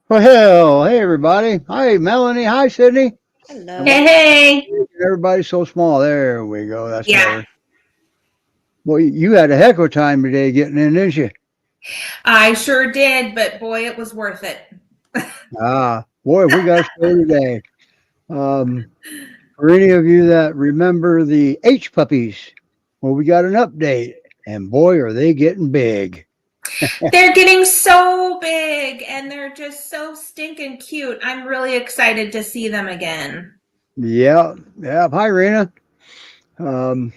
Well, hell, hey everybody. Hi, Melanie. Hi, Sydney. And Hello. why Hey, hey. everybody's so small? There we go. That's Yeah, better. Well, you had a heck of a time today getting in, didn't you? I sure did, but boy, it was worth it. Boy, we got a show today. Um, for any of you that remember the H puppies, well, we got an update, and boy, are they getting big. They're getting so big and they're just so stinking cute. I'm really excited to see them again. Yeah, yeah. Hi, Rena. Um,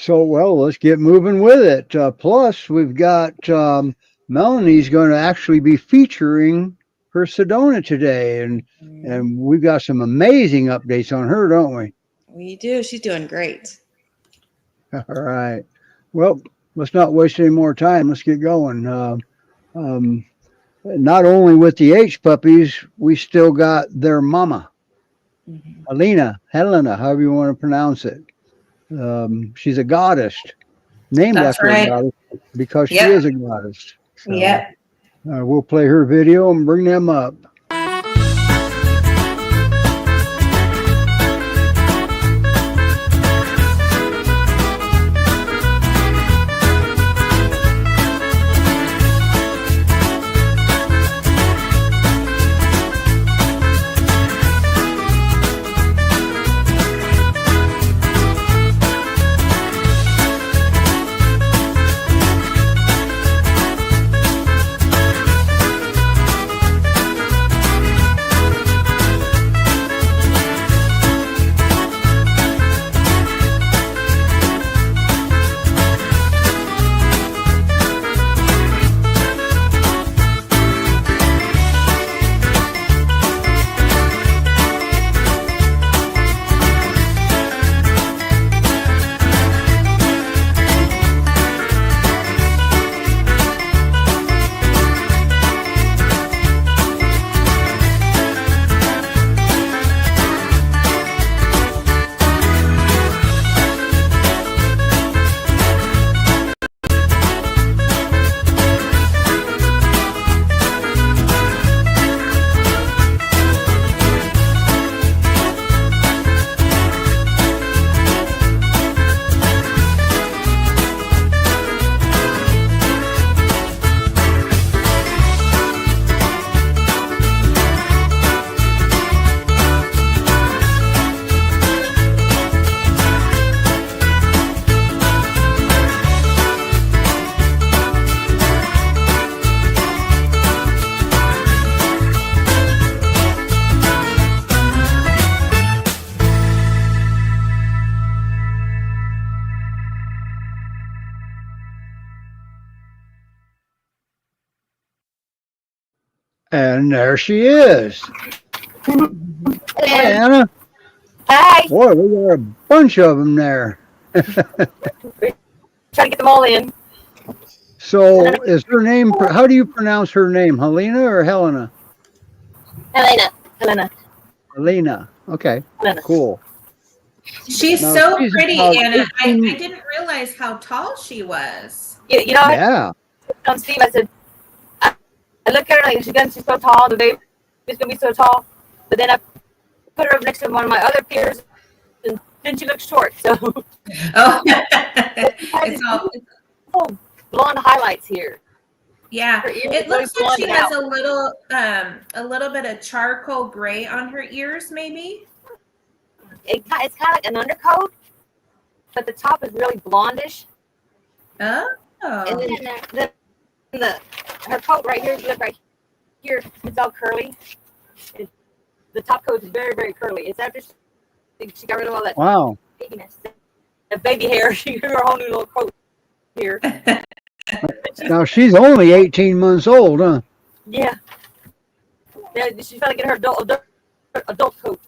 well, let's get moving with it. Plus, we've got Melanie's going to actually be featuring her Sedona today, and we've got some amazing updates on her, don't we? We do. She's doing great. All right. Well, let's not waste any more time. Let's get going. Um, Not only with the H puppies, we still got their mama, Helena, however you want to pronounce it. She's a goddess, named That's after a right. goddess because she Yep. is a goddess. So Yep. we'll play her video and bring them up. And there she is. Hi, Hello. Anna. Hi. Boy, we got a bunch of them there. Try to get them all in. So, is her name? How do you pronounce her name? Helena or Helena? Helena. Helena. Helena. Okay, Helena. cool. She's Now so she's pretty, about Anna. I 18. didn't realize how tall she was. You know, Yeah. I Steve, I said, I look at her like she's so tall. The baby's gonna be so tall. But then I put her up next to one of my other peers, and then she looks short. So Oh, it's all blonde highlights here. yeah. Her ears It really looks like she blonde has out. a little bit of charcoal gray on her ears, maybe. It's kind of like an undercoat, but the top is really blondish. Oh. And then her coat right here, look right here, it's all curly. The top coat is very, very curly. It's after she got rid of all that Wow. babiness, the baby hair. She grew her whole new little coat here. Now she's only 18 months old, huh? Yeah. She's trying to get her adult coat.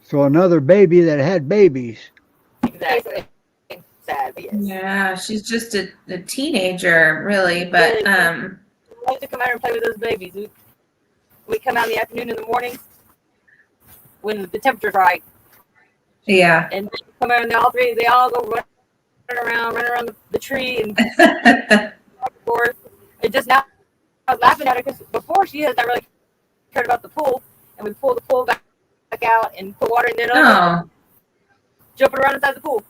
So another baby that had babies. Exactly. Sad, yes. Yeah, she's just a teenager, really. But I like to come out and play with those babies. We come out in the afternoon and the mornings when the temperature's right. yeah. And they come out and they all go run around the tree and back and forth. It just now was laughing at her because before she has not really cared about the pool, and we pulled the pool back out and put water in it, Oh. jumping around inside the pool.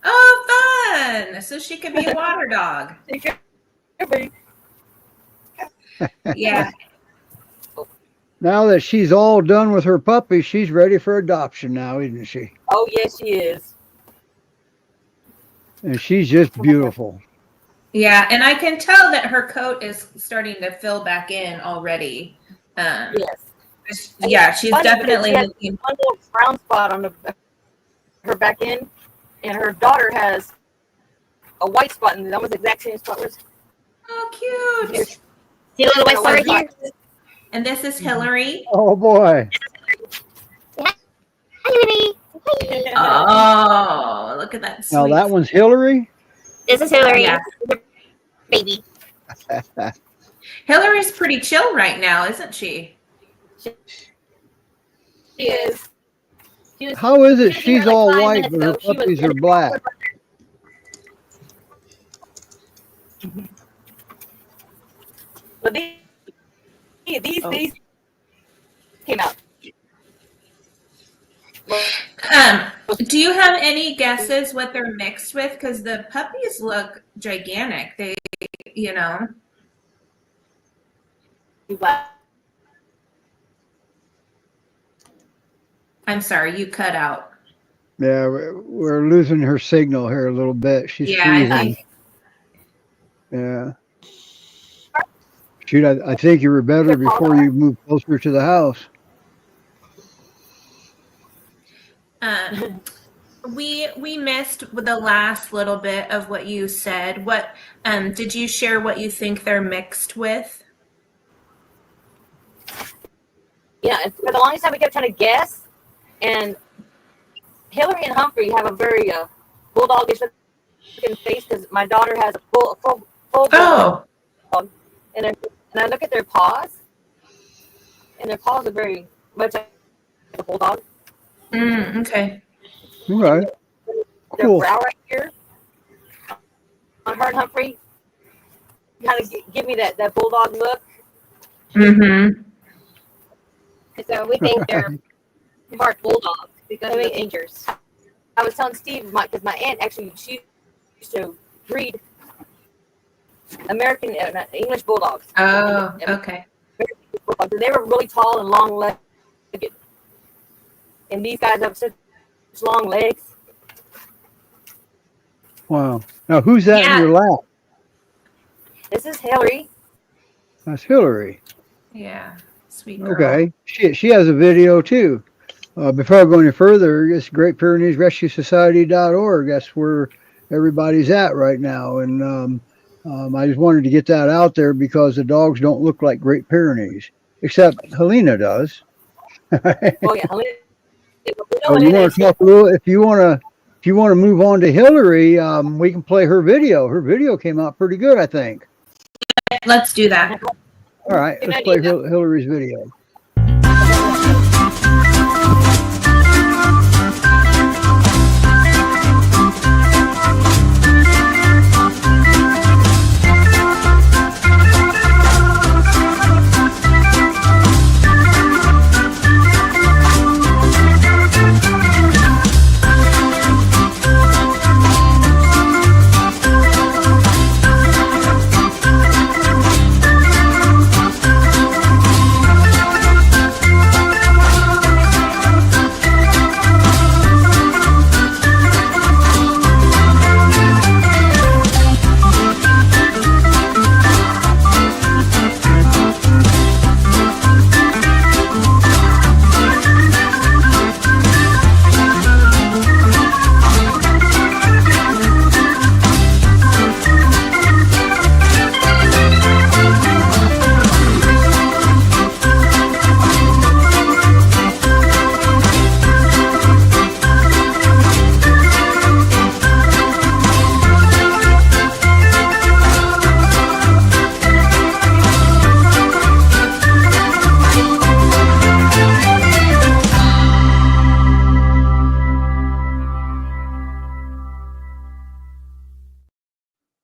Oh, fun! So she could be a water dog. Yeah. Now that she's all done with her puppy, she's ready for adoption now, isn't she? Oh yes, she is. And she's just beautiful. Yeah, and I can tell that her coat is starting to fill back in already. Yes. Yeah, she's Funny because definitely she has looking. one little brown spot on her back end, and her daughter has a white spot in almost the exact same spot. Oh, cute! See a little white spot right here? And this is Hillary. Oh boy. Oh, look at that! Now Sweet. that one's Hillary. This is Hillary, Yeah. baby. Hillary's pretty chill right now, isn't she? She is. She was, How is it she she's was like all 5 white minutes but her ago. She was puppies in are the- black? But these came out. Do you have any guesses what they're mixed with? Because the puppies look gigantic. They, you know. I'm sorry, you cut out. Yeah, we're losing her signal here a little bit. She's Yeah, I freezing. think. Yeah. Shoot, I think you were better before you moved closer to the house. We missed the last little bit of what you said. What did you share? What you think they're mixed with? Yeah, and for the longest time we kept trying to guess, and Hillary and Humphrey have a very bulldogish looking face because my daughter has a full Oh, bulldog, and I look at their paws, and their paws are very much like a bulldog. okay. Okay. Their Cool. brow right here on her and Humphrey kind of give me that bulldog look. Mm-hmm. So we think they're part bulldogs because they're angels. I was telling Steve, because my aunt actually, she used to breed American, English bulldogs. Oh, okay. Bulldogs. And they were really tall and long-legged. And these guys have such long legs. Wow. Now who's that Yeah. in your lap? This is Hillary. That's Hillary. Yeah, sweet girl. Okay. She has a video too. Before I go any further, it's Great Pyrenees Rescue Society.org. That's where everybody's at right now. And I just wanted to get that out there because the dogs don't look like Great Pyrenees, except Helena does. Oh yeah, Hillary. Oh, you want to talk a little? If you want to move on to Hillary, we can play her video. Her video came out pretty good, I think. Let's do that. All right, let's play Hillary's video.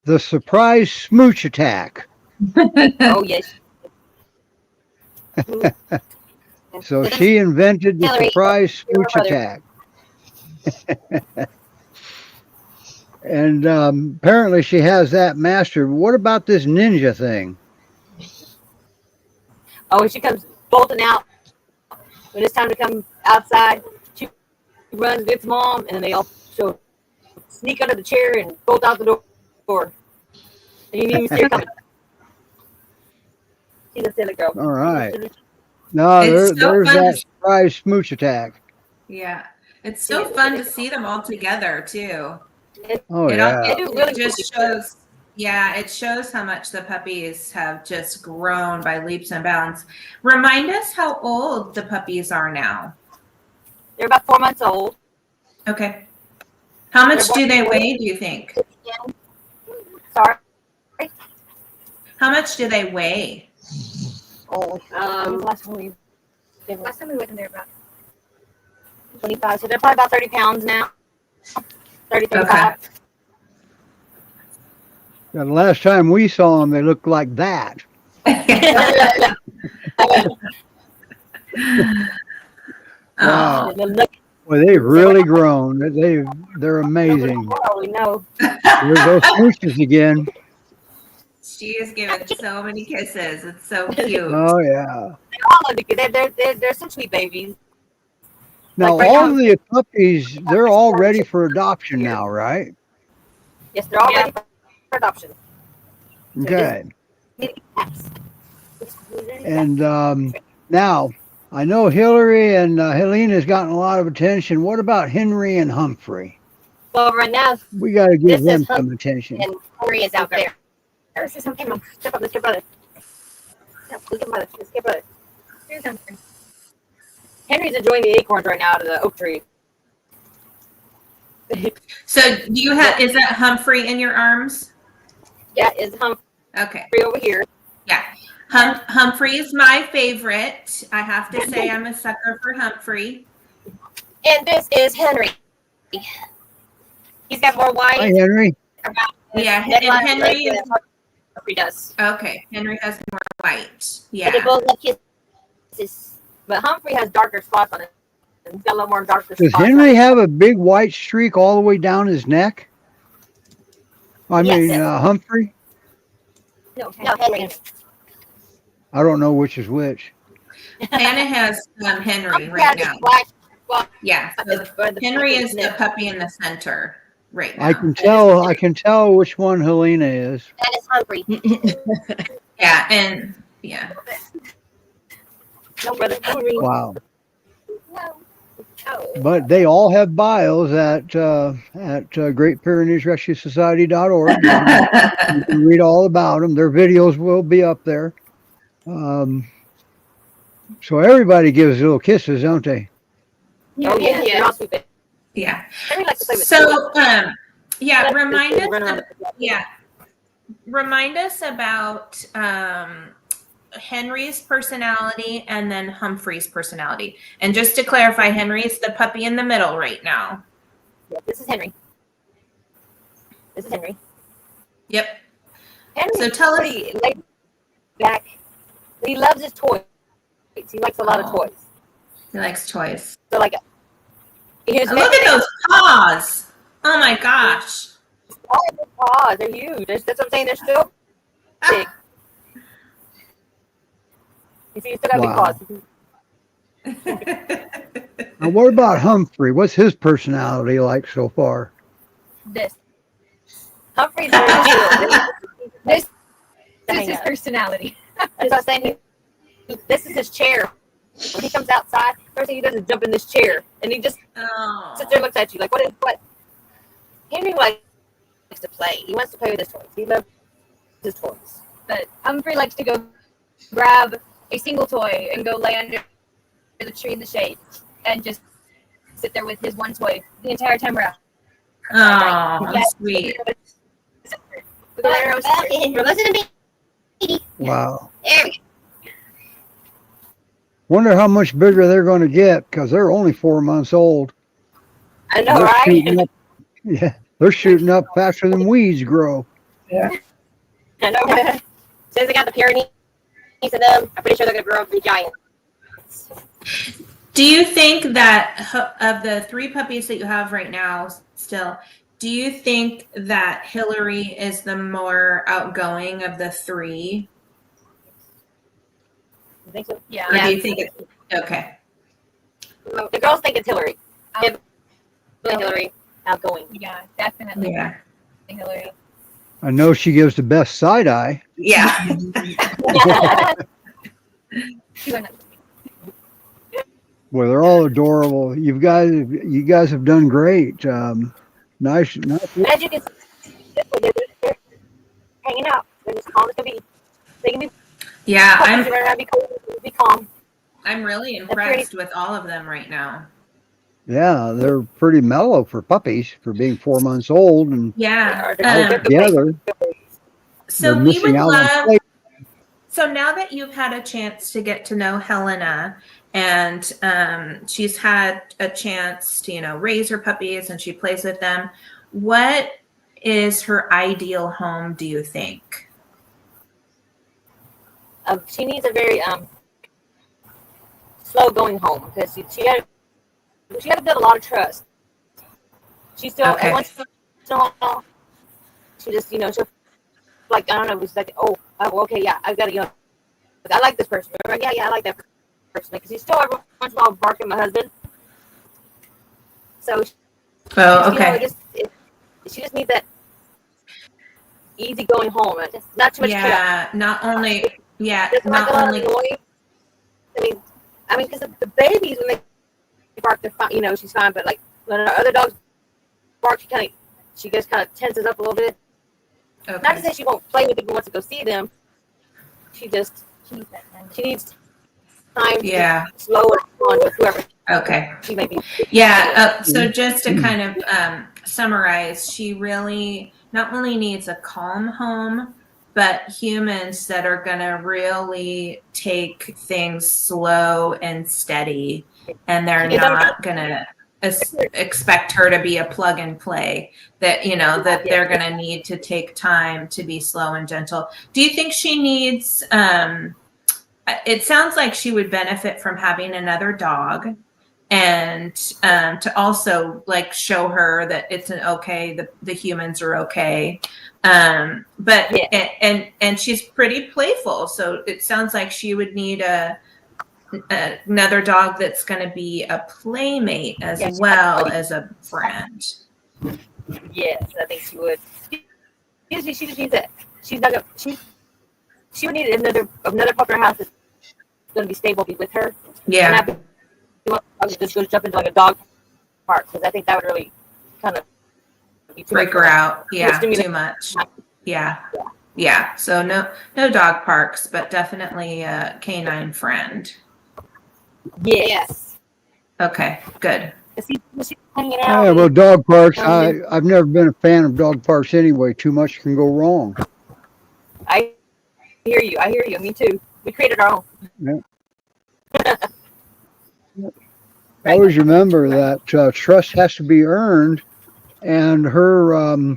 The surprise smooch attack. Oh yes, So she invented the Hillary, surprise your smooch brother. attack. And apparently she has that mastered. What about this ninja thing? Oh, when she comes bolting out, when it's time to come outside, she runs, gets mom, and then they all sneak under the chair and bolt out the door. And you didn't even see her coming. She's a silly girl. All right. No, It's so there's fun that to- surprise smooch attack. Yeah. It's so fun to see them all together too. Oh, It yeah. They do really It just shows, yeah, it shows how much the puppies have just grown by leaps and bounds. Remind us how old the puppies are now. They're about 4 months old. Okay. How much do they weigh, do you think? Sorry. How much do they weigh? Last time we went in there about 25, so they're probably about 30 pounds now. 30, 35. The last time we saw them, they looked like that. Wow. And then look, Well, they've really grown. They're amazing. oh, we know. There's those smooches again. She is giving so many kisses. It's so cute. Oh, yeah. All of the, they're some sweet babies. Now, Like right all now- of the puppies, they're all ready for adoption now, right? Yes, they're all Yeah. ready for adoption. Okay. Mini cats. And now, I know Hillary and Helena's gotten a lot of attention. What about Henry and Humphrey? Well, right now, We got to give This is them Hum- some attention. and Henry is out there. This is Humphrey. Step up, let's get brother. Let's get brother. Let's get brother. Here's Humphrey. Henry's enjoying the acorns right now out of the oak tree. So do you have, is that Humphrey in your arms? Yeah, is Humphrey Okay. over here. Humphrey is my favorite. I have to say I'm a sucker for Humphrey. And this is Henry. He's got more Hi, white. Henry. Yeah, That and line Henry right is, there. Humphrey does. okay, Henry has more white. But they Yeah. both love kisses. But Humphrey has darker spots on it. He's got a little more darker Does spots. Henry have a big white streak all the way down his neck? I Yes. mean, Humphrey? No, Henry. I don't know which is which. Hannah has Henry Humphrey right has now. a black spot Yeah. on So the Henry is the neck. puppy in the center right now. I can tell which one Helena is. That is Humphrey. Yeah, and yeah. No, brother. Henry. Wow. No. Oh. But they all have bios at GreatPyreneesRescueSociety.org. You can read all about them. Their videos will be up there. So everybody gives little kisses, don't they? Oh, yeah. They're all sweet. Yeah. Henry likes to play with So yeah, toys. remind Run us around. yeah. Remind us about Henry's personality and then Humphrey's personality. And just to clarify, Henry's the puppy in the middle right now. Yeah, this is Henry. This is Henry. Yep. Henry So tell us- pretty laid back. He loves his toys. He likes a lot of Oh. toys. He likes toys. So like, here's Look at those paws. Oh my gosh. all of his paws. They're huge. That's what I'm saying. They're still big. You see, you still got Wow. big paws. Now, what about Humphrey? What's his personality like so far? This. Humphrey's very cute. This This is personality. That's what I'm saying. This is his chair. When he comes outside, first thing he does is jump in this chair, and he just Oh. sits there and looks at you like, what? Henry likes to play. He wants to play with his toys. He loves his toys. But Humphrey likes to go grab a single toy and go lay under the tree in the shade and just sit there with his one toy the entire time we're out. Oh, Yes. sweet. With the arrows. Listen to me. Wow. There we go. Wonder how much bigger they're going to get because they're only 4 months old. I know, They're right? shooting up, yeah, they're shooting up faster than weeds grow. I know. Right? Says they got the Pyrenees of them, I'm pretty sure they're gonna grow up to be giants. Do you think that of the 3 puppies that you have right now still, do you think that Hillary is the more outgoing of the 3? You think so? Yeah. Or do you think it's okay? The girls think it's Hillary. Out- Hillary, outgoing. Yeah, definitely Yeah. Hillary. I know she gives the best side eye. Yeah. She went up. Well, they're all adorable. You guys have done great. Nice. As you can see, they're hanging out. They're as calm as can be. They can be. Yeah, Be calm. I'm really impressed with all of them right now. Yeah, they're pretty mellow for puppies for being 4 months old and Yeah. They're together. So They're we missing would out on love. play. So now that you've had a chance to get to know Helena, and she's had a chance to, raise her puppies and she plays with them, what is her ideal home, do you think? She needs a very slow going home because she had to build a lot of trust. She still Okay. and once in a while, she just she'll like I don't know, it's like oh okay yeah I've got to I like this person or, yeah I like that person because he's still every once in a while barking at my husband. So Oh, okay. she just needs that easy going home. Not too much chaos. Yeah, not only Just not not a lot only of noise. I mean, because the babies when they bark, they're fine. She's fine. But like when our other dogs bark, she just kind of tenses up a little bit. Not to okay. say she won't play with them, wants to go see them. She needs time. Yeah. To slow it on with whoever Okay. she may be. Yeah. So just to kind of summarize, she really not only needs a calm home, but humans that are going to really take things slow and steady, and they're not going to expect her to be a plug and play. That that they're going to need to take time to be slow and gentle. Do you think she needs? It sounds like she would benefit from having another dog. And to also like show her that it's the humans are okay, but Yeah. and she's pretty playful, so it sounds like she would need another dog that's going to be a playmate as Yes. well as a friend. Yes, I think she would. She just needs that. She's not gonna. She would need another pup in her house that's going to be stable, be with her. Yeah. And I would just go jump into like a dog park because I think that would really kind of Break her out. Yeah, Stimulate. too much. Yeah. So no dog parks, but definitely a canine friend. Yes. Okay, good. She's hanging out. Yeah, well, dog parks. I've never been a fan of dog parks anyway. Too much can go wrong. I hear you. Me too. We created our own. Yeah. I always remember that trust has to be earned, and her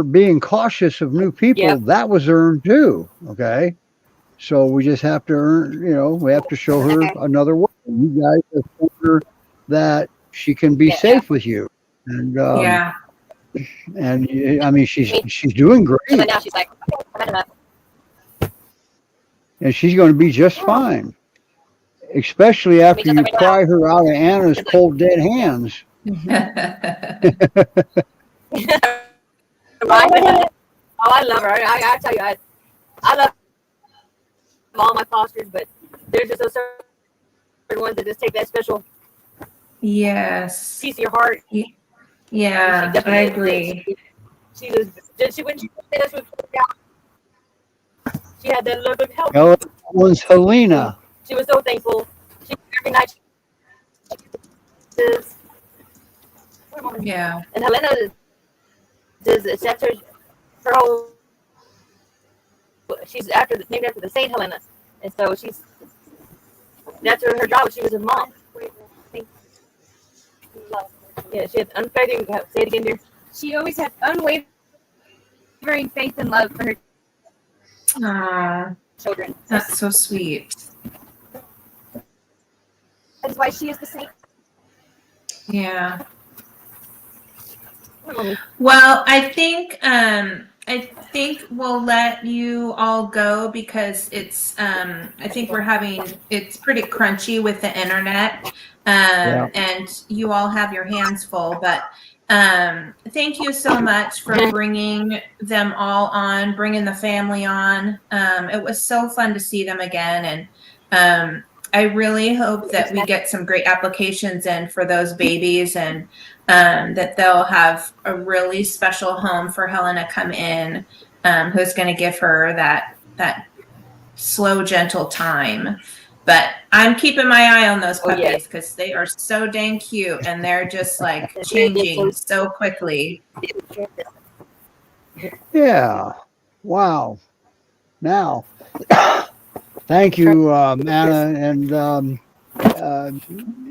being cautious of new people, Yep. that was earned too. Okay, so we just have to earn. We have to show her another way. You guys have shown her that she can be safe with you, and Yeah. and I mean she's doing great, And now she's like, okay, I'm enough. and she's going to be just fine. Especially after you pry her out of Anna's cold dead hands. Right? Oh, I love her. I tell you, I love all my fosters, but there's just those certain ones that just take that special Yes. piece of your heart. Yeah, She I definitely agree. when she did this with she had that look of help. Well, that one's Helena. She was so thankful. Every night Yeah. and Helena that's her whole. She's named after the Saint Helena, and so that's her job. She was his mom. Yeah, she had unfailing. Say it again, dear. She always had unwavering faith and love for her Aww. children. That's so sweet. That's why she is the snake. Yeah. Well, I think we'll let you all go because it's I think it's pretty crunchy with the internet. And you all have your hands full, but thank you so much for bringing them all on, bringing the family on. It was so fun to see them again, and I really hope that we get some great applications in for those babies, and that they'll have a really special home for Helen to come in, who's going to give her that slow, gentle time. But I'm keeping my eye on those puppies because they are so dang cute, and they're just like changing so quickly. Yeah. Wow. Now, thank you, Anna. And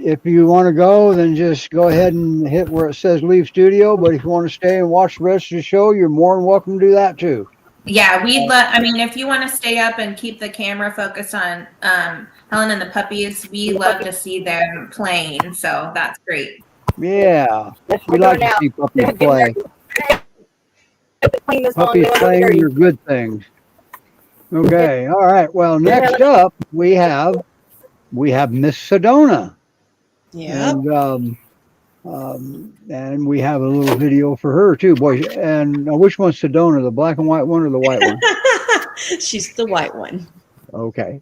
if you want to go, then just go ahead and hit where it says leave studio. But if you want to stay and watch the rest of the show, you're more than welcome to do that too. Yeah, I mean, if you want to stay up and keep the camera focused on Helen and the puppies, we love to see them playing. So that's great. Yeah. We like to see puppies play. Puppies playing are good things. Okay. All right. Well, next up we have Miss Sedona. Yeah. And we have a little video for her too, boy. And which one's Sedona, the black and white one or the white one? She's the white one. Okay.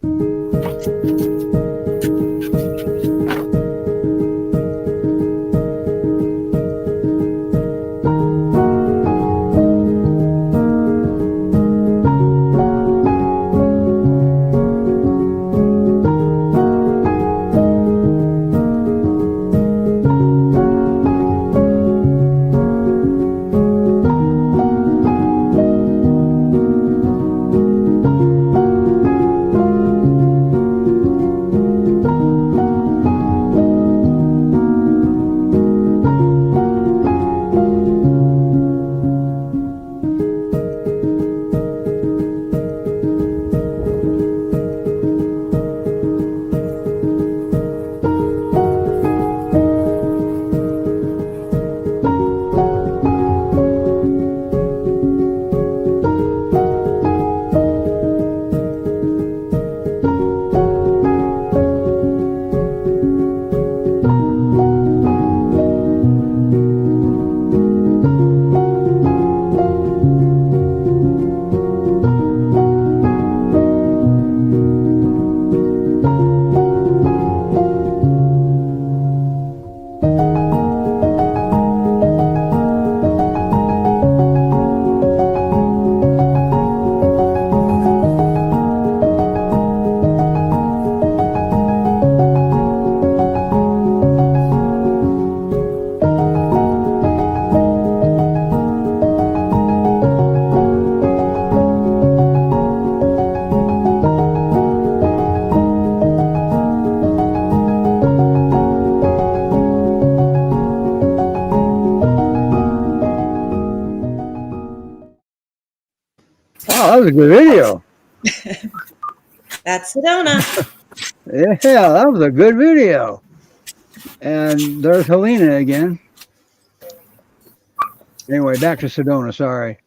Wow, that was a good video. That's Sedona. Yeah, that was a good video. And there's Helena again. Anyway, back to Sedona, sorry.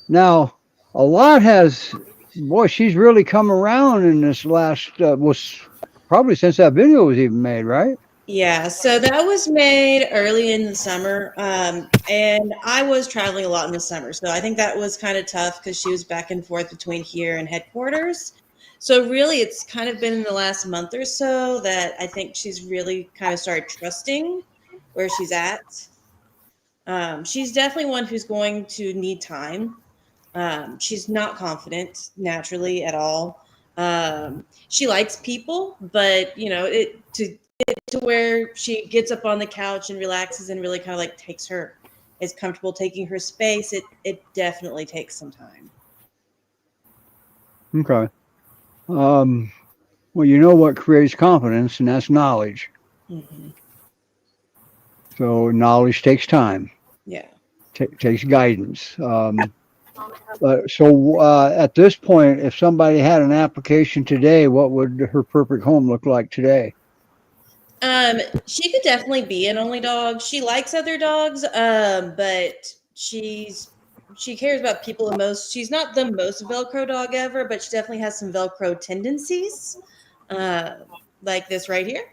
Now, a lot has, boy, she's really come around in this last, was probably since that video was even made, right? Yeah, so that was made early in the summer, and I was traveling a lot in the summer, so I think that was kind of tough because she was back and forth between here and headquarters. So really, it's kind of been in the last month or so that I think she's really kind of started trusting where she's at. She's definitely one who's going to need time. She's not confident naturally at all. She likes people, but to where she gets up on the couch and relaxes and really kind of like is comfortable taking her space. It definitely takes some time. Okay. Well, you know what creates confidence, and that's knowledge. Mm-hmm. So knowledge takes time. Yeah. Takes guidance. But so at this point, if somebody had an application today, what would her perfect home look like today? She could definitely be an only dog. She likes other dogs, but she cares about people the most. She's not the most Velcro dog ever, but she definitely has some Velcro tendencies, uh, like this right here.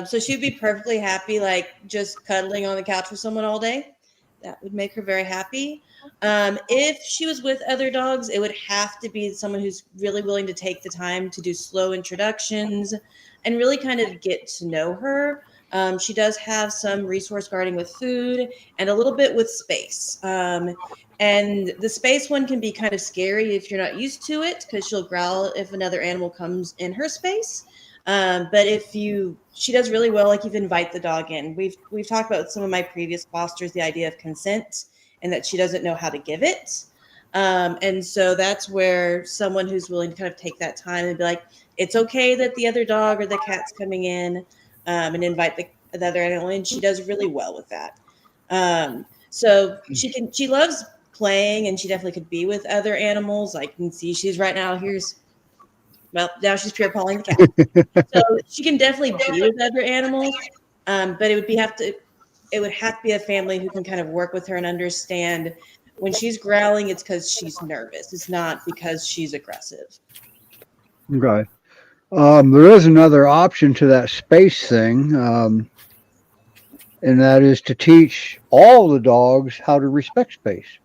So she'd be perfectly happy, like just cuddling on the couch with someone all day. That would make her very happy. If she was with other dogs, it would have to be someone who's really willing to take the time to do slow introductions and really kind of get to know her. She does have some resource guarding with food and a little bit with space. And the space one can be kind of scary if you're not used to it because she'll growl if another animal comes in her space. But she does really well. Like, you invite the dog in. We've talked about some of my previous fosters, the idea of consent and that she doesn't know how to give it. And so that's where someone who's willing to kind of take that time and be like, it's okay that the other dog or the cat's coming in, and invite the other animal in. She does really well with that. So she loves playing, and she definitely could be with other animals. Like, you can see she's right now now she's pure pawing the cat. So she can definitely be with other animals, but it would have to be a family who can kind of work with her and understand when she's growling, it's because she's nervous. It's not because she's aggressive. Okay. There is another option to that space thing, and that is to teach all the dogs how to respect space.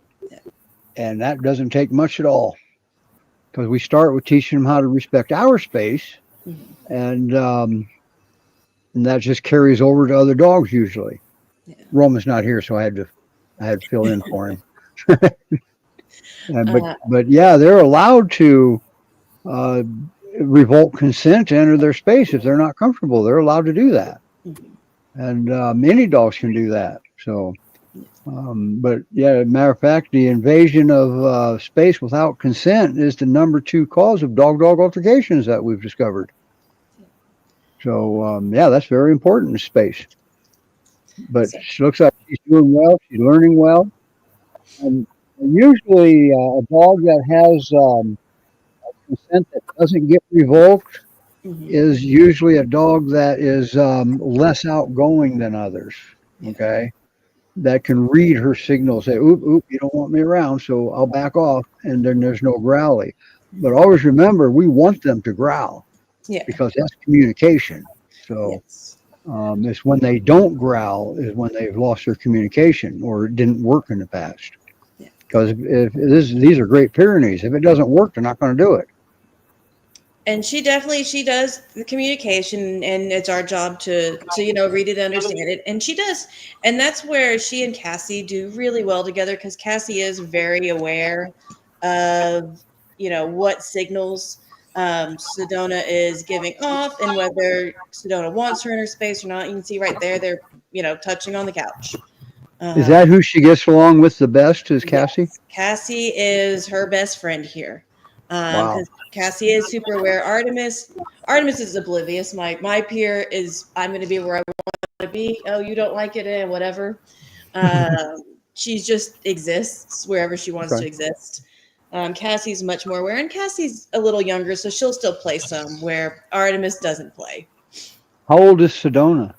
And that doesn't take much at all, because we start with teaching them how to respect our space, and that just carries over to other dogs usually. Yeah. Roman's not here, so I had to fill in for him. But yeah, they're allowed to revoke consent to enter their space if they're not comfortable. They're allowed to do that, and many dogs can do that. So, but yeah, matter of fact, the invasion of space without consent is the number 2 cause of dog-dog altercations that we've discovered. So yeah, that's very important in space. But she looks like she's doing well. She's learning well. And usually, a dog that has consent that doesn't get revoked is usually a dog that is less outgoing than others. Okay, that can read her signals. Say, "Oop, oop, you don't want me around, so I'll back off," and then there's no growly. But always remember, we want them to growl, because that's communication. So. It's when they don't growl is when they've lost their communication or it didn't work in the past. Because these are Great Pyrenees. If it doesn't work, they're not going to do it. And she does the communication, and it's our job to read it, understand it, and she does. And that's where she and Cassie do really well together, because Cassie is very aware of what signals Sedona is giving off, and whether Sedona wants her in her space or not. You can see right there, they're touching on the couch. Is that who she gets along with the best? Is Cassie? Yes. Cassie is her best friend here. Wow. Cassie is super aware. Artemis is oblivious. My peer is, I'm going to be where I want to be. Oh, you don't like it, whatever. She just exists wherever she wants to exist. Cassie's much more aware, and Cassie's a little younger, so she'll still play some where Artemis doesn't play. How old is Sedona?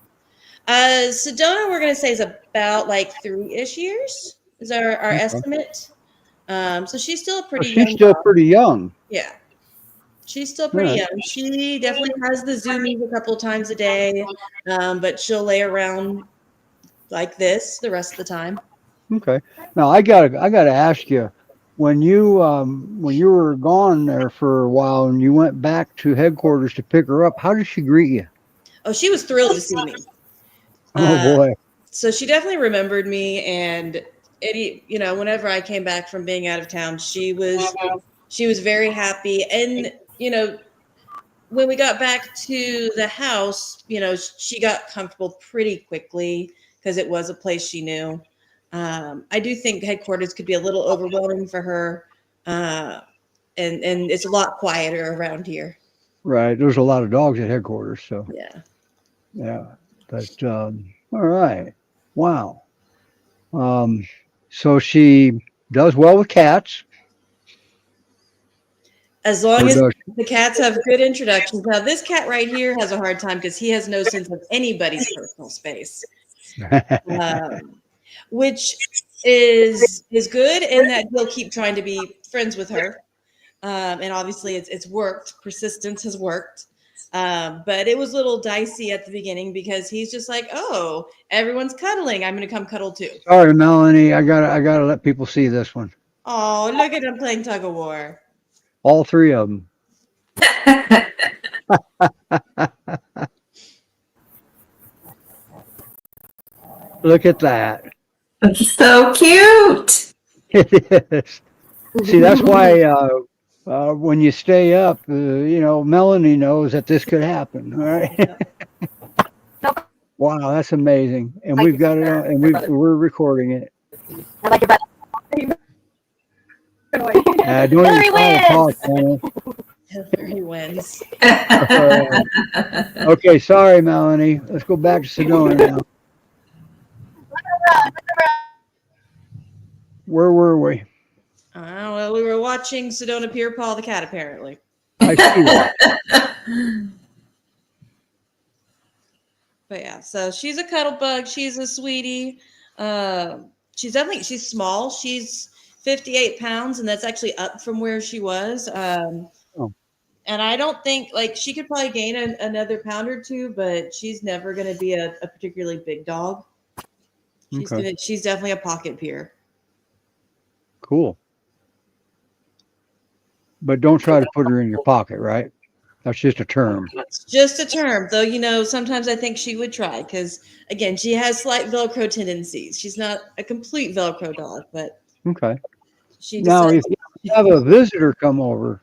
Sedona, we're going to say, is about like 3-ish years is our estimate. So she's still pretty young. She's still pretty young. Yeah. She's still pretty young. She definitely has the zoomies a couple of times a day, but she'll lay around like this the rest of the time. Okay. Now I gotta ask you, when you were gone there for a while and you went back to headquarters to pick her up, how did she greet you? Oh, she was thrilled to see me. Oh boy. So she definitely remembered me, and whenever I came back from being out of town, she was very happy. And when we got back to the house, she got comfortable pretty quickly because it was a place she knew. I do think headquarters could be a little overwhelming for her, and it's a lot quieter around here. Right. There's a lot of dogs at headquarters, so yeah. But all right. Wow. So she, when you were gone there for a while and you went back to headquarters to pick her up, how did she greet you? Oh boy. Oh, she was thrilled to see me. Yeah. So she does well with cats. As long Or as does the cats have good introductions. Now, this cat right here has a hard time because he has no sense of anybody's personal space, which is good in that he'll keep trying to be friends with her. And obviously, it's worked. Persistence has worked. But it was a little dicey at the beginning because he's just like, oh, everyone's cuddling. I'm going to come cuddle too. Sorry, Melanie. I gotta let people see this one. Oh, look at him playing tug of war. All three of them. Look at that. So cute. It is. See, that's why when you stay up, Melanie knows that this could happen. All right. Wow, that's amazing. And we've got it on, and we're recording it. I like your brother. Don't Hillary even try to talk, Melanie. Hillary wins. Okay, sorry, Melanie. Let's go back to Sedona now. Where were we? Well, we were watching Sedona Pierre Paul the cat, apparently. I see that. But yeah, so she's a cuddle bug. She's a sweetie. She's small. She's 58 pounds, and that's actually up from where she was. And I don't think she could probably gain another pound or two, but she's never going to be a particularly big dog. She's definitely a pocket peer. Cool. But don't try to put her in your pocket, right? That's just a term. It's just a term, though, sometimes I think she would try because, again, she has slight Velcro tendencies. She's not a complete Velcro dog, but Okay. she Now, if you have a visitor come over,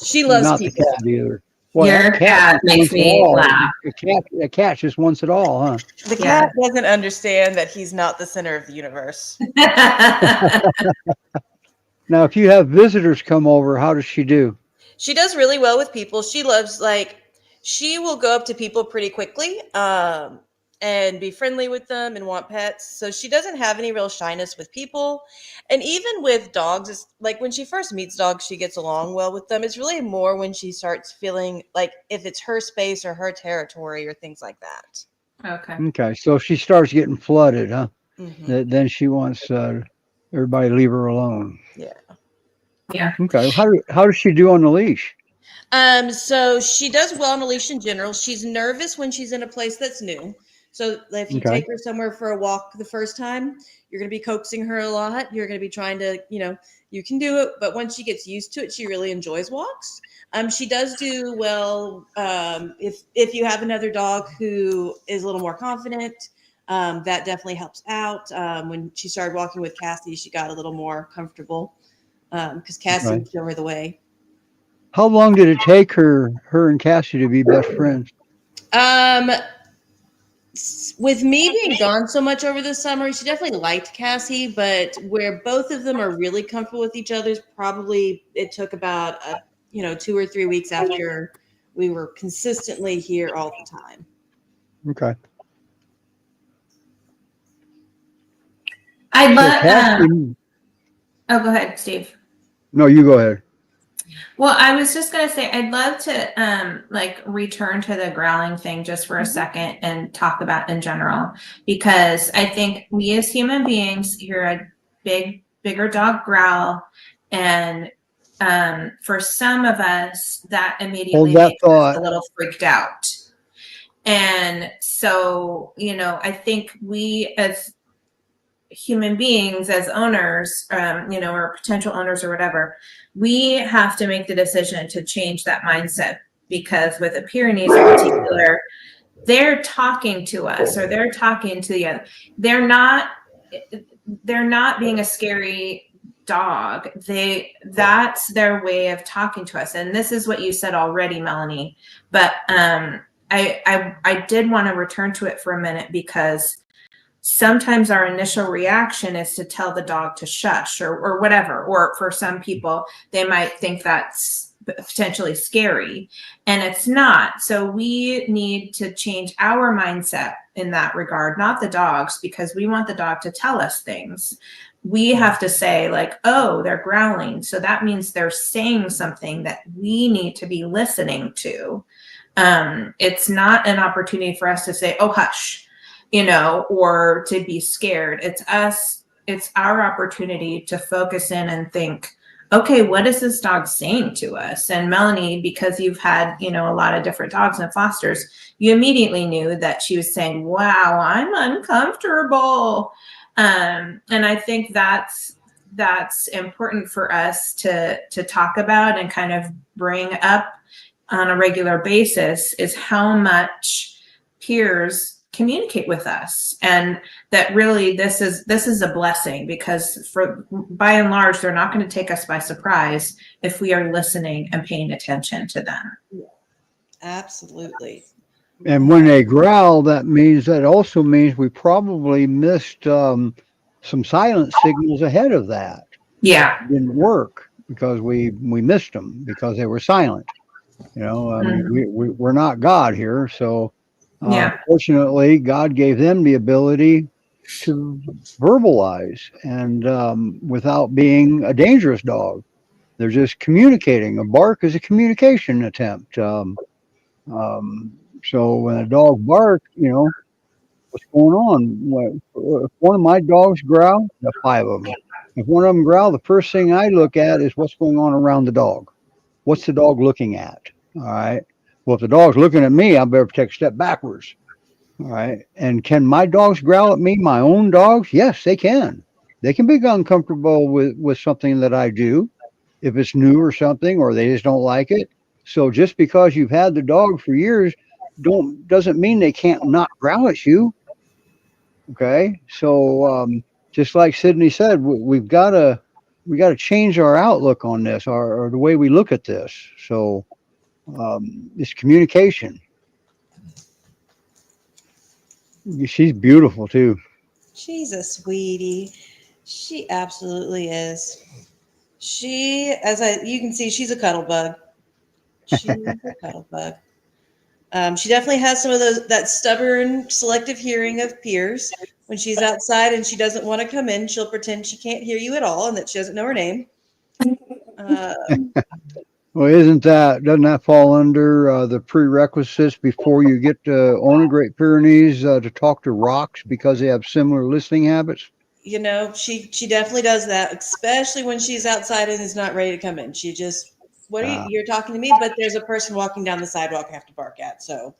she loves not people. the cat either. Well, Your cat makes me laugh. The cat just wants it all, huh? The cat doesn't understand that he's not the center of the universe. Now, if you have visitors come over, how does she do? She does really well with people. She loves, she will go up to people pretty quickly and be friendly with them and want pets. So she doesn't have any real shyness with people. And even with dogs, it's like when she first meets dogs, she gets along well with them. It's really more when she starts feeling like if it's her space or her territory or things like that. Okay, so if she starts getting flooded, huh? Mm-hmm. Then she wants everybody to leave her alone. Yeah. Okay, how does she do on the leash? So she does well on a leash in general. She's nervous when she's in a place that's new. So if you take her somewhere for a walk the first time, you're going to be coaxing her a lot. You're going to be trying to, you can do it. But once she gets used to it, she really enjoys walks. She does do well if you have another dog who is a little more confident. That definitely helps out. When she started walking with Cassie, she got a little more comfortable because Cassie would show her the way. How long did it take her and Cassie to be best friends? With me being gone so much over the summer, she definitely liked Cassie, but where both of them are really comfortable with each other, probably it took about 2 or 3 weeks after we were consistently here all the time. Okay. I'd love. Cassie, Go ahead, Steve. no, you go ahead. Well, I was just gonna say I'd love to return to the growling thing just for a second and talk about in general, because I think we as human beings hear a bigger dog growl, and for some of us that immediately makes us a little freaked out. And so, I think we as human beings, as owners, or potential owners or whatever, we have to make the decision to change that mindset, because with the Pyrenees in particular, they're talking to us, or they're talking to the other. They're not being a scary dog. That's their way of talking to us. And this is what you said already, Melanie. But I did want to return to it for a minute, because sometimes our initial reaction is to tell the dog to shush or whatever. Or for some people, they might think that's potentially scary, and it's not. So we need to change our mindset in that regard, not the dogs, because we want the dog to tell us things. we have to say like, oh, they're growling, so that means they're saying something that we need to be listening to. It's not an opportunity for us to say, oh, hush, or to be scared. It's our opportunity to focus in and think, okay, what is this dog saying to us? And Melanie, because you've had, a lot of different dogs and fosters, you immediately knew that she was saying, wow, I'm uncomfortable. And I think that's important for us to talk about and kind of bring up on a regular basis, is how much peers communicate with us, and that really this is a blessing, because by and large they're not going to take us by surprise if we are listening and paying attention to them. Absolutely. And when they growl, that also means we probably missed some silent signals ahead of that. Yeah. It didn't work because we missed them because they were silent. We're not God here, so fortunately, God gave them the ability to verbalize, and without being a dangerous dog, they're just communicating. A bark is a communication attempt. So when a dog barks, what's going on? If one of my dogs growl, the 5 of them. If one of them growl, the first thing I look at is what's going on around the dog. What's the dog looking at? All right. Well, if the dog's looking at me, I better take a step backwards. All right. And can my dogs growl at me, my own dogs? Yes, they can. They can be uncomfortable with something that I do, if it's new or something, or they just don't like it. So just because you've had the dog for years doesn't mean they can't not growl at you. Okay. So just like Sydney said, we got to change our outlook on this, or the way we look at this. So it's communication. She's beautiful too. She's a sweetie. She absolutely is. You can see, she's a cuddle bug. She's a cuddle bug. She definitely has some of that stubborn selective hearing of peers. When she's outside and she doesn't want to come in, she'll pretend she can't hear you at all and that she doesn't know her name. Well, doesn't that fall under the prerequisites before you get to own a Great Pyrenees to talk to rocks because they have similar listening habits? She definitely does that, especially when she's outside and is not ready to come in. She just, you're talking to me, but there's a person walking down the sidewalk I have to bark at. So.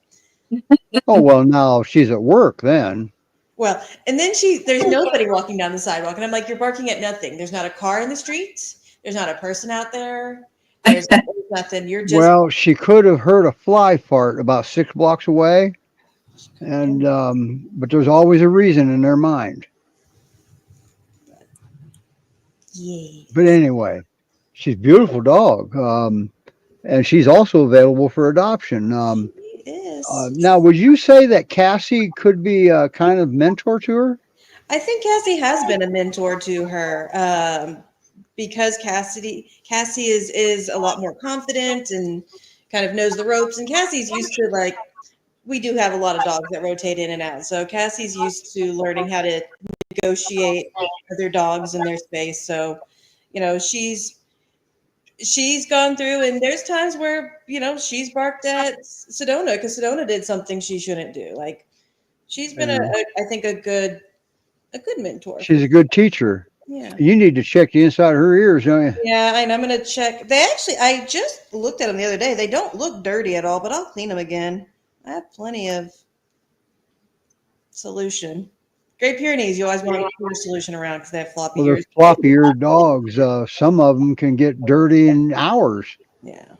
Oh, well, now she's at work then. Well, and then there's nobody walking down the sidewalk. And I'm like, you're barking at nothing. There's not a car in the streets. There's not a person out there. There's nothing. You're just. Well, she could have heard a fly fart about 6 blocks away. And, but there's always a reason in their mind. Yeah. But anyway, she's a beautiful dog. And she's also available for adoption. She is. Now, would you say that Cassie could be a kind of mentor to her? I think Cassie has been a mentor to her because Cassie is a lot more confident and kind of knows the ropes. And Cassie's used to, we do have a lot of dogs that rotate in and out. So Cassie's used to learning how to negotiate other dogs in their space. So, she's gone through, and there's times where, she's barked at Sedona because Sedona did something she shouldn't do. She's been I think a good mentor. She's a good teacher. Yeah. You need to check the inside of her ears, don't you? Yeah, and I'm going to check. I just looked at them the other day. They don't look dirty at all, but I'll clean them again. I have plenty of solution. Great Pyrenees, you always want to put a solution around because they have floppy Well, they're ears. floppy-eared dogs. Some of them can get dirty in hours. Yeah.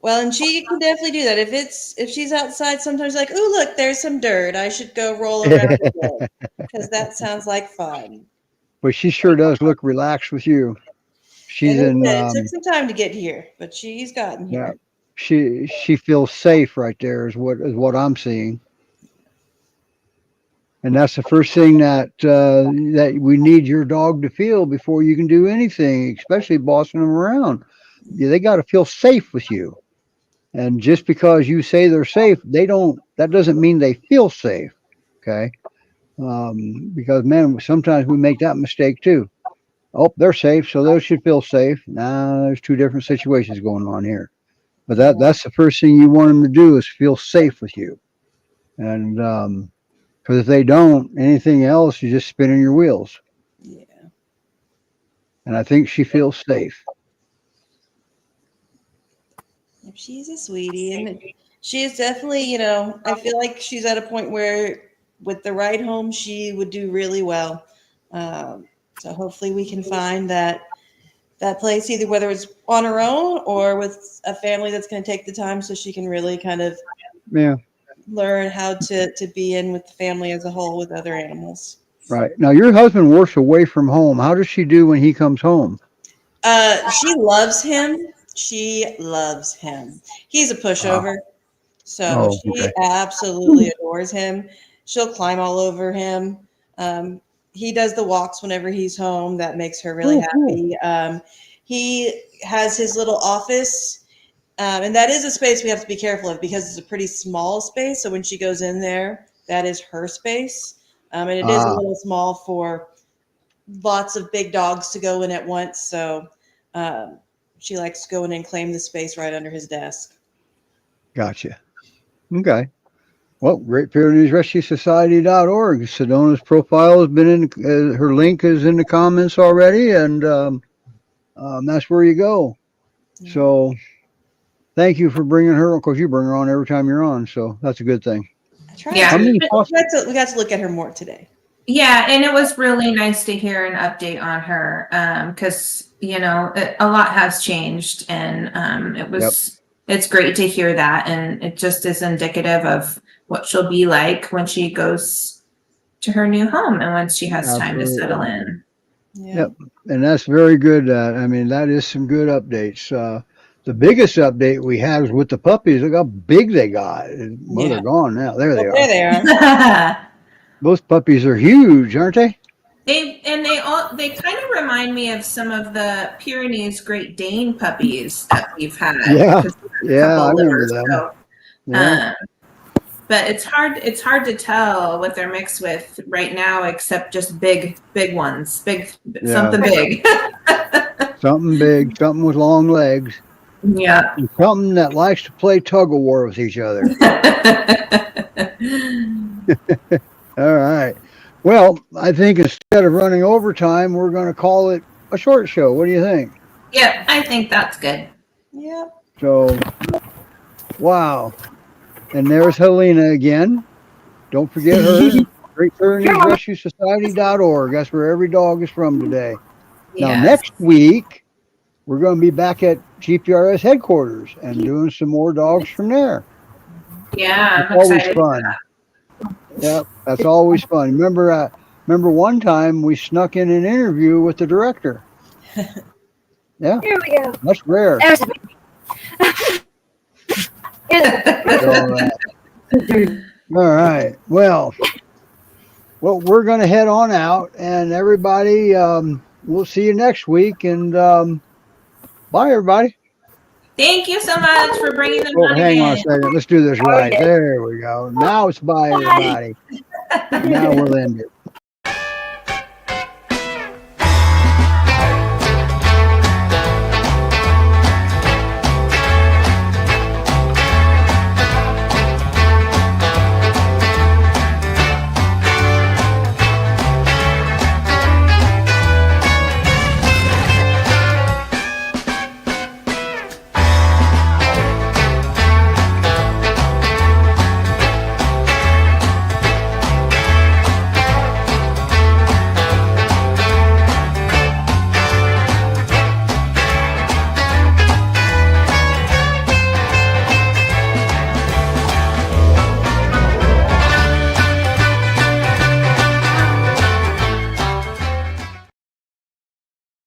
Well, and she can definitely do that. If she's outside, sometimes oh, look, there's some dirt. I should go roll around because that sounds like fun. But she sure does look relaxed with you. She's it took some time to get here, but she's gotten here. Yeah, she feels safe right there is what I'm seeing. And that's the first thing that we need your dog to feel before you can do anything, especially bossing them around. Yeah, they got to feel safe with you. And just because you say they're safe, that doesn't mean they feel safe. Okay. Because man, sometimes we make that mistake too. Oh, they're safe, so they should feel safe. Nah, there's two different situations going on here. But that's the first thing you want them to do is feel safe with you. And because if they don't, anything else, you just spinning your wheels. Yeah. And I think she feels safe. She's a sweetie, and she is definitely, you know, I feel like she's at a point where with the right home, she would do really well. So hopefully we can find that place, either whether it's on her own or with a family that's going to take the time so she can really kind of learn how to be in with the family as a whole with other animals. Right. Now, your husband works away from home. How does she do when he comes home? She loves him. She loves him. He's a pushover. So she absolutely adores him. She'll climb all over him. He does the walks whenever he's home. That makes her really happy. He has his little office. And that is a space we have to be careful of because it's a pretty small space. So when she goes in there, that is her space. And it is a little small for lots of big dogs to go in at once. So she likes to go in and claim the space right under his desk. Gotcha. Okay. Well, Great Pyrenees Rescue Society.org. Sedona's profile has been in, her link is in the comments already, and that's where you go. So thank you for bringing her. Of course, you bring her on every time you're on, so that's a good thing. I tried Yeah. we got to look at her more today. Yeah, and it was really nice to hear an update on her because, you know, a lot has changed, and it's great to hear that, and it just is indicative of what she'll be like when she goes to her new home and once she has time to settle in. Yeah. Yep. And that's very good. I mean, that is some good updates. The biggest update we had was with the puppies. Look how big they got. Well, they're gone now. There they are. There they are. Those puppies are huge, aren't they? They kind of remind me of some of the Pyrenees Great Dane puppies that we've had. Yeah, I remember them. Yeah. But it's hard to tell what they're mixed with right now, except just big ones, something big. Something big, something with long legs. Yeah. And something that likes to play tug of war with each other. All right. Well, I think instead of running overtime, we're going to call it a short show. What do you think? Yeah, I think that's good. Yeah. So, wow. And there's Helena again. Don't forget her. Great Pyrenees Rescue Society.org. That's where every dog is from today. Now, next week, we're going to be back at GPRS headquarters and doing some more dogs from there. Yeah, It's I'm always excited. fun. Yep, that's always fun. Remember one time we snuck in an interview with the director. Yeah, Here we go. that's rare. There's All right. Well, we're going to head on out, and everybody, we'll see you next week. And bye, everybody. Thank you so much for bringing them Oh, on hang on a again. second. Let's do this right. There we go. Now it's bye, everybody. Now we'll end it.